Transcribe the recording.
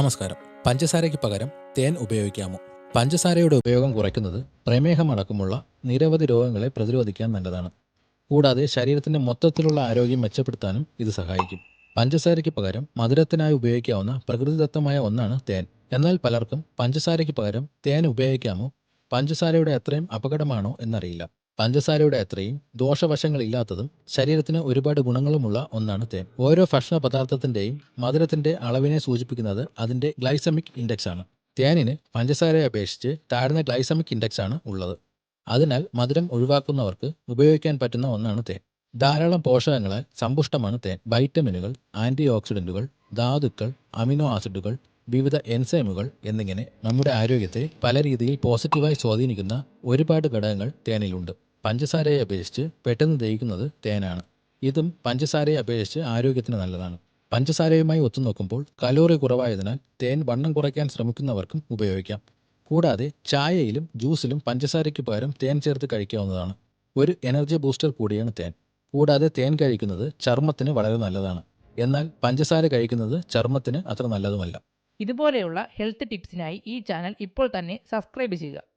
നമസ്കാരം. പഞ്ചസാരയ്ക്ക് പകരം തേൻ ഉപയോഗിക്കാമോ? പഞ്ചസാരയുടെ ഉപയോഗം കുറയ്ക്കുന്നത് പ്രമേഹമടക്കമുള്ള നിരവധി രോഗങ്ങളെ പ്രതിരോധിക്കാൻ നല്ലതാണ്. കൂടാതെ ശരീരത്തിന്റെ മൊത്തത്തിലുള്ള ആരോഗ്യം മെച്ചപ്പെടുത്താനും ഇത് സഹായിക്കും. പഞ്ചസാരയ്ക്ക് പകരം മധുരത്തിനായി ഉപയോഗിക്കാവുന്ന പ്രകൃതിദത്തമായ ഒന്നാണ് തേൻ. എന്നാൽ പലർക്കും പഞ്ചസാരയ്ക്ക് പകരം തേൻ ഉപയോഗിക്കാമോ, പഞ്ചസാരയുടെ അത്രയും അപകടമാണോ എന്നറിയില്ല. പഞ്ചസാരയുടെ അത്രയും ദോഷവശങ്ങളില്ലാത്തതും ശരീരത്തിന് ഒരുപാട് ഗുണങ്ങളുമുള്ള ഒന്നാണ് തേൻ. ഓരോ ഭക്ഷണ പദാർത്ഥത്തിന്റെയും മധുരത്തിന്റെ അളവിനെ സൂചിപ്പിക്കുന്നത് അതിന്റെ ഗ്ലൈസമിക് ഇൻഡെക്സ് ആണ്. തേനിന് പഞ്ചസാരയെ അപേക്ഷിച്ച് താഴ്ന്ന ഗ്ലൈസമിക് ഇൻഡെക്സ് ആണ് ഉള്ളത്. അതിനാൽ മധുരം ഒഴിവാക്കുന്നവർക്ക് ഉപയോഗിക്കാൻ പറ്റുന്ന ഒന്നാണ് തേൻ. ധാരാളം പോഷകങ്ങളാൽ സമ്പുഷ്ടമാണ് തേൻ. വൈറ്റമിനുകൾ, ആന്റി ഓക്സിഡന്റുകൾ, ധാതുക്കൾ, അമിനോ ആസിഡുകൾ, വിവിധ എൻസൈമുകൾ എന്നിങ്ങനെ നമ്മുടെ ആരോഗ്യത്തെ പല രീതിയിൽ പോസിറ്റീവായി സ്വാധീനിക്കുന്ന ഒരുപാട് ഘടകങ്ങൾ തേനിലുണ്ട്. പഞ്ചസാരയെ അപേക്ഷിച്ച് പെട്ടെന്ന് ദഹിക്കുന്നത് തേനാണ്. ഇതും പഞ്ചസാരയെ അപേക്ഷിച്ച് ആരോഗ്യത്തിന് നല്ലതാണ്. പഞ്ചസാരയുമായി ഒത്തുനോക്കുമ്പോൾ കലോറി കുറവായതിനാൽ തേൻ വണ്ണം കുറയ്ക്കാൻ ശ്രമിക്കുന്നവർക്കും ഉപയോഗിക്കാം. കൂടാതെ ചായയിലും ജ്യൂസിലും പഞ്ചസാരയ്ക്ക് പകരം തേൻ ചേർത്ത് കഴിക്കാവുന്നതാണ്. ഒരു എനർജി ബൂസ്റ്റർ കൂടിയാണ് തേൻ. കൂടാതെ തേൻ കഴിക്കുന്നത് ചർമ്മത്തിന് വളരെ നല്ലതാണ്. എന്നാൽ പഞ്ചസാര കഴിക്കുന്നത് ചർമ്മത്തിന് അത്ര നല്ലതുമല്ല. ഇതുപോലെയുള്ള ഹെൽത്ത് ടിപ്സിനായി ഈ ചാനൽ ഇപ്പോൾ തന്നെ സബ്സ്ക്രൈബ് ചെയ്യുക.